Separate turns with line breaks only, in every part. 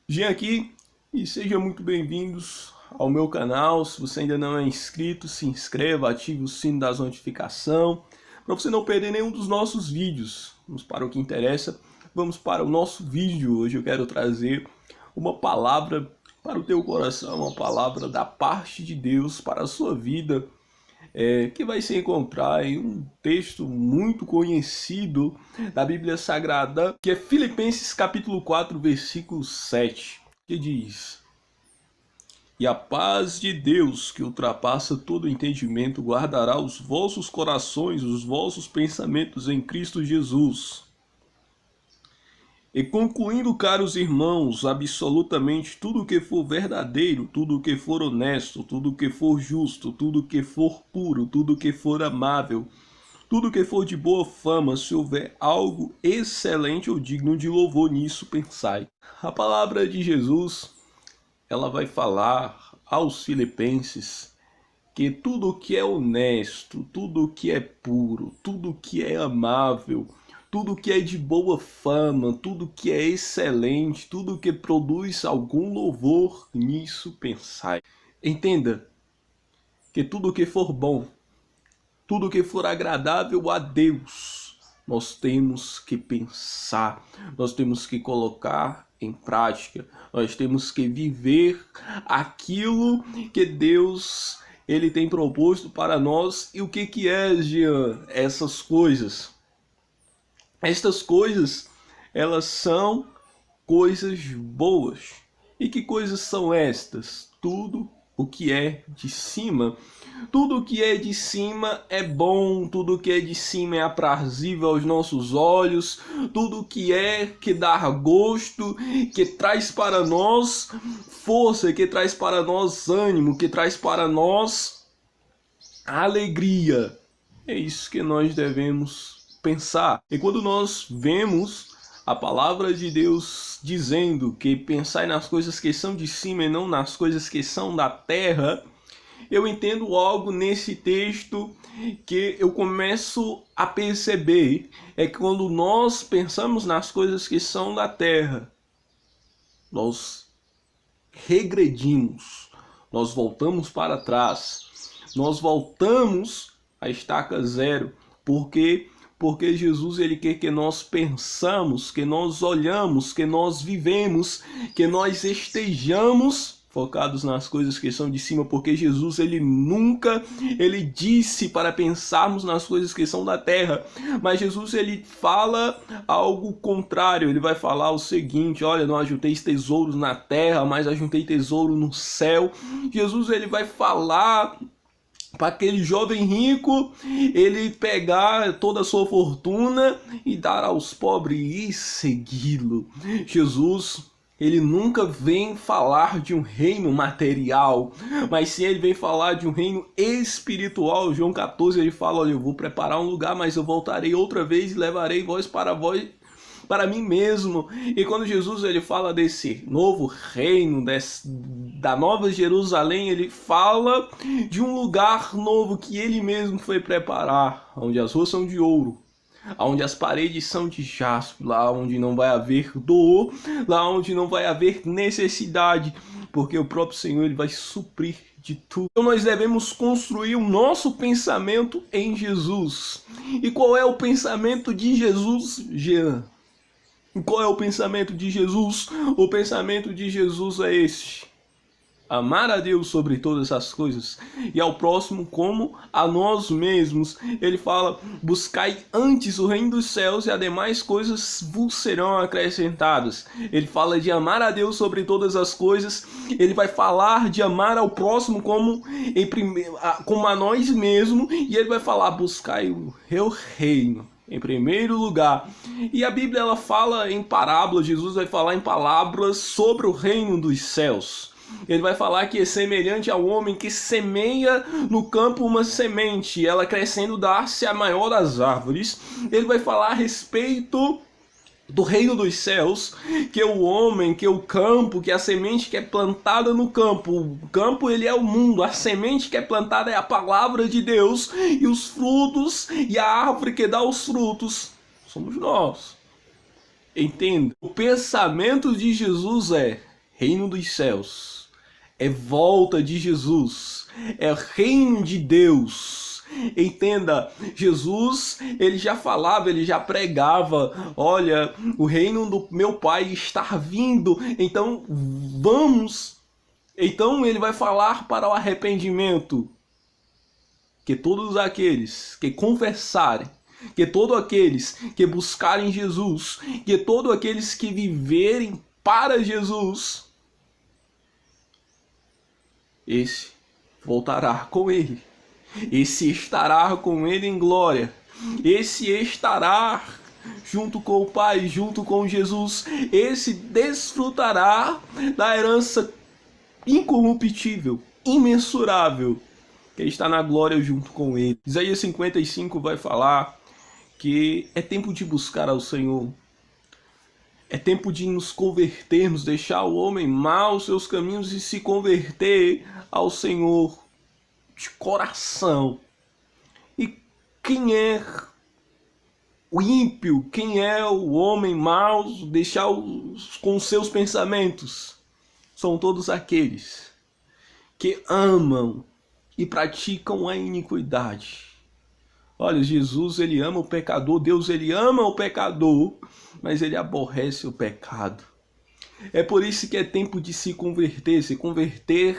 Jean aqui e sejam muito bem-vindos ao meu canal. Se você ainda não é inscrito, se inscreva, ative o sino das notificações para você não perder nenhum dos nossos vídeos. Vamos para o que interessa, vamos para o nosso vídeo. Hoje eu quero trazer uma palavra para o teu coração, uma palavra da parte de Deus para a sua vida, que vai se encontrar em um texto muito conhecido da Bíblia Sagrada, que é Filipenses capítulo 4, versículo 7, que diz: E a paz de Deus, que ultrapassa todo entendimento, guardará os vossos corações, os vossos pensamentos em Cristo Jesus. E concluindo, caros irmãos, absolutamente tudo o que for verdadeiro, tudo o que for honesto, tudo o que for justo, tudo o que for puro, tudo o que for amável, tudo o que for de boa fama, se houver algo excelente ou digno de louvor, nisso pensai. A palavra de Jesus, ela vai falar aos filipenses que tudo o que é honesto, tudo o que é puro, tudo o que é amável, tudo que é de boa fama, tudo que é excelente, tudo que produz algum louvor, nisso pensai. Entenda que tudo que for bom, tudo que for agradável a Deus, nós temos que pensar, nós temos que colocar em prática, nós temos que viver aquilo que Deus ele tem proposto para nós. E o que é, Jean, essas coisas? Estas coisas, elas são coisas boas. E que coisas são estas? Tudo o que é de cima. Tudo o que é de cima é bom, tudo o que é de cima é aprazível aos nossos olhos, tudo o que dá gosto, que traz para nós força, que traz para nós ânimo, que traz para nós alegria. É isso que nós devemos pensar. E quando nós vemos a palavra de Deus dizendo que pensai nas coisas que são de cima e não nas coisas que são da terra, eu entendo algo nesse texto que eu começo a perceber, é que quando nós pensamos nas coisas que são da terra, nós regredimos, nós voltamos para trás, nós voltamos à estaca zero, porque Jesus ele quer que nós pensamos, que nós olhamos, que nós vivemos, que nós estejamos focados nas coisas que são de cima, porque Jesus ele nunca ele disse para pensarmos nas coisas que são da terra, mas Jesus ele fala algo contrário. Ele vai falar o seguinte: olha, não ajunteis tesouros na terra, mas ajuntei tesouro no céu. Jesus ele vai falar para aquele jovem rico ele pegar toda a sua fortuna e dar aos pobres e segui-lo. Jesus ele nunca vem falar de um reino material, mas sim ele vem falar de um reino espiritual. João 14 ele fala: olha, eu vou preparar um lugar, mas eu voltarei outra vez e levarei vós para mim mesmo. E quando Jesus ele fala desse novo reino, da nova Jerusalém, ele fala de um lugar novo que ele mesmo foi preparar, onde as ruas são de ouro, onde as paredes são de jaspe, lá onde não vai haver dor, lá onde não vai haver necessidade, porque o próprio Senhor ele vai suprir de tudo. Então nós devemos construir o nosso pensamento em Jesus. E qual é o pensamento de Jesus, Jean? Qual é o pensamento de Jesus? O pensamento de Jesus é este: amar a Deus sobre todas as coisas e ao próximo como a nós mesmos. Ele fala: buscai antes o reino dos céus e as demais coisas vos serão acrescentadas. Ele fala de amar a Deus sobre todas as coisas. Ele vai falar de amar ao próximo como a nós mesmos. E ele vai falar: buscai o meu reino em primeiro lugar. E a Bíblia ela fala em parábolas. Jesus vai falar em palavras sobre o reino dos céus. Ele vai falar que é semelhante ao homem que semeia no campo uma semente, ela crescendo dá-se a maior das árvores. Ele vai falar a respeito do reino dos céus, que é o homem, que é o campo, que é a semente que é plantada no campo. O campo ele é o mundo, a semente que é plantada é a palavra de Deus, e os frutos e a árvore que dá os frutos somos nós. Entenda, o pensamento de Jesus é: reino dos céus, é volta de Jesus, é reino de Deus. Entenda, Jesus, ele já falava, ele já pregava, olha, o reino do meu Pai está vindo, então vamos. Então ele vai falar para o arrependimento, que todos aqueles que confessarem, que todos aqueles que buscarem Jesus, que todos aqueles que viverem para Jesus, esse voltará com ele. Esse estará com ele em glória. Esse estará junto com o Pai, junto com Jesus. Esse desfrutará da herança incorruptível, imensurável, que está na glória junto com ele. Isaías 55 vai falar que é tempo de buscar ao Senhor. É tempo de nos convertermos, deixar o homem mau os seus caminhos e se converter ao Senhor de coração. E quem é o ímpio? Quem é o homem mau? Deixar com os seus pensamentos. São todos aqueles que amam e praticam a iniquidade. Olha, Jesus, ele ama o pecador, Deus, ele ama o pecador, mas ele aborrece o pecado. É por isso que é tempo de se converter. Se converter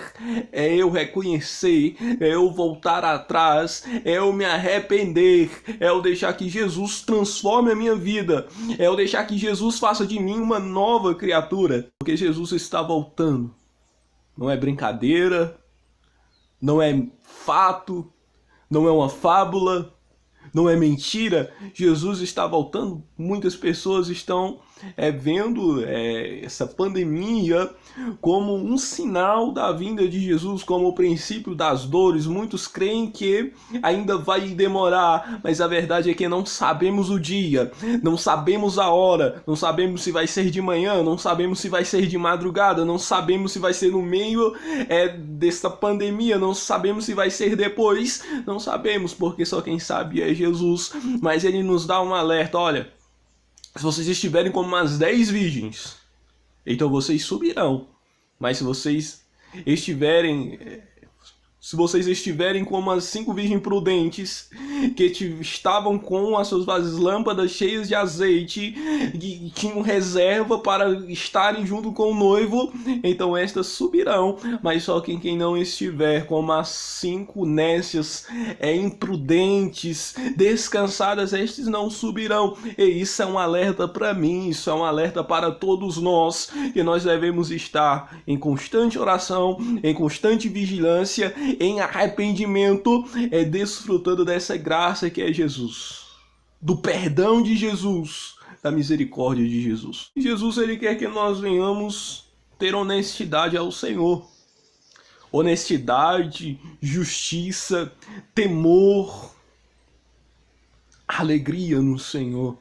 é eu reconhecer, é eu voltar atrás, é eu me arrepender, é eu deixar que Jesus transforme a minha vida, é eu deixar que Jesus faça de mim uma nova criatura, porque Jesus está voltando. Não é brincadeira, não é fato, não é uma fábula, não é mentira. Jesus está voltando. Muitas pessoas estão vendo essa pandemia como um sinal da vinda de Jesus, como o princípio das dores. Muitos creem que ainda vai demorar, mas a verdade é que não sabemos o dia, não sabemos a hora, não sabemos se vai ser de manhã, não sabemos se vai ser de madrugada, não sabemos se vai ser no meio dessa pandemia, não sabemos se vai ser depois, não sabemos, porque só quem sabe é Jesus. Mas ele nos dá um alerta: olha, se vocês estiverem como umas 10 virgens, então vocês subirão. Mas se vocês estiverem como as 5 virgens prudentes, que estavam com as suas vasilhas lâmpadas cheias de azeite, que tinham reserva para estarem junto com o noivo, então estas subirão. Mas só quem não estiver como as 5 nécias, imprudentes, descansadas, estes não subirão. E isso é um alerta para mim, isso é um alerta para todos nós, que nós devemos estar em constante oração, em constante vigilância, em arrependimento, desfrutando dessa graça que é Jesus, do perdão de Jesus, da misericórdia de Jesus. E Jesus, ele quer que nós venhamos ter honestidade ao Senhor. Honestidade, justiça, temor, alegria no Senhor.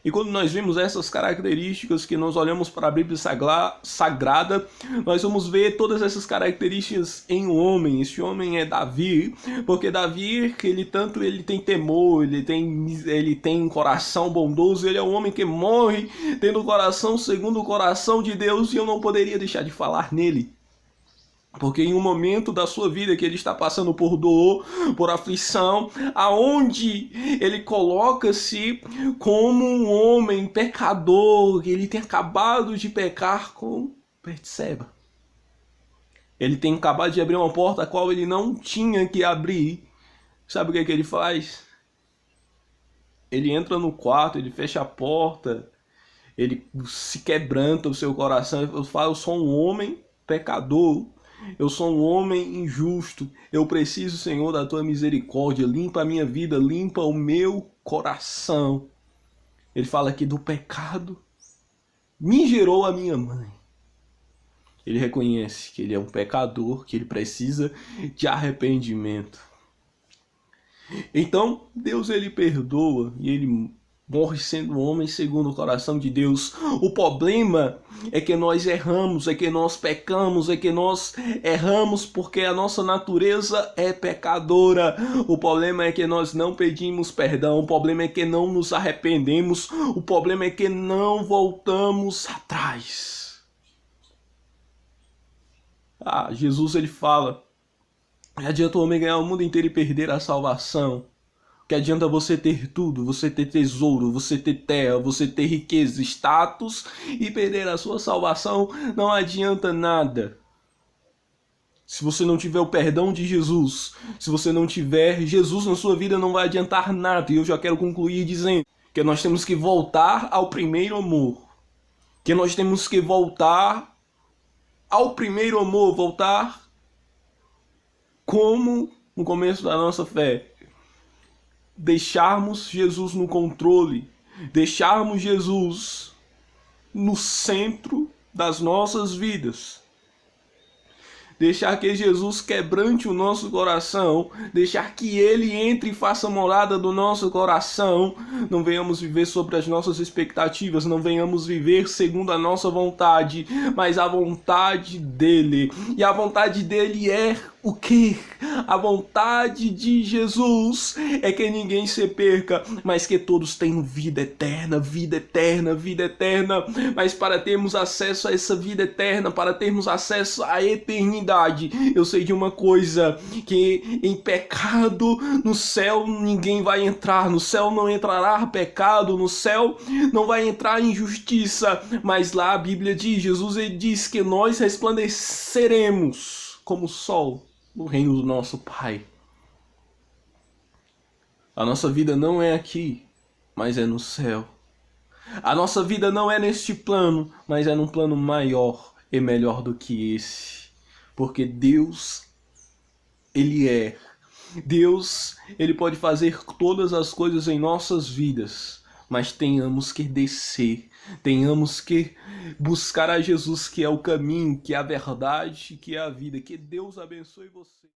E quando nós vemos essas características, que nós olhamos para a Bíblia Sagrada, nós vamos ver todas essas características em um homem. Este homem é Davi, porque Davi, ele tem temor, ele tem um coração bondoso, ele é um homem que morre tendo o coração segundo o coração de Deus, e eu não poderia deixar de falar nele. Porque em um momento da sua vida que ele está passando por dor, por aflição, aonde ele coloca-se como um homem pecador, ele tem acabado de pecar com Betseba. Ele tem acabado de abrir uma porta a qual ele não tinha que abrir. Sabe o que ele faz? Ele entra no quarto, ele fecha a porta, ele se quebranta o seu coração, ele fala: eu sou um homem pecador. Eu sou um homem injusto, eu preciso, Senhor, da tua misericórdia, limpa a minha vida, limpa o meu coração. Ele fala aqui: do pecado me gerou a minha mãe. Ele reconhece que ele é um pecador, que ele precisa de arrependimento. Então, Deus, ele perdoa e ele morre sendo homem segundo o coração de Deus. O problema é que nós erramos, é que nós pecamos, é que nós erramos porque a nossa natureza é pecadora. O problema é que nós não pedimos perdão, o problema é que não nos arrependemos, o problema é que não voltamos atrás. Jesus ele fala: que adianta o homem ganhar o mundo inteiro e perder a salvação? Que adianta você ter tudo, você ter tesouro, você ter terra, você ter riqueza, status e perder a sua salvação? Não adianta nada. Se você não tiver o perdão de Jesus, se você não tiver Jesus na sua vida, não vai adiantar nada. E eu já quero concluir dizendo que nós temos que voltar ao primeiro amor. Que nós temos que voltar ao primeiro amor, voltar como no começo da nossa fé. Deixarmos Jesus no controle, deixarmos Jesus no centro das nossas vidas. Deixar que Jesus quebrante o nosso coração, deixar que Ele entre e faça morada do nosso coração. Não venhamos viver sobre as nossas expectativas, não venhamos viver segundo a nossa vontade, mas a vontade dEle. E a vontade dEle é o quê? A vontade de Jesus é que ninguém se perca, mas que todos tenham vida eterna, vida eterna, vida eterna. Mas para termos acesso a essa vida eterna, para termos acesso à eternidade, eu sei de uma coisa, que em pecado no céu ninguém vai entrar, no céu não entrará pecado, no céu não vai entrar injustiça, mas lá a Bíblia diz, Jesus ele diz que nós resplandeceremos como o sol no reino do nosso Pai. A nossa vida não é aqui, mas é no céu. A nossa vida não é neste plano, mas é num plano maior e melhor do que esse. Porque Deus, Ele é. Deus, Ele pode fazer todas as coisas em nossas vidas, mas tenhamos que descer, tenhamos que buscar a Jesus, que é o caminho, que é a verdade, que é a vida. Que Deus abençoe você.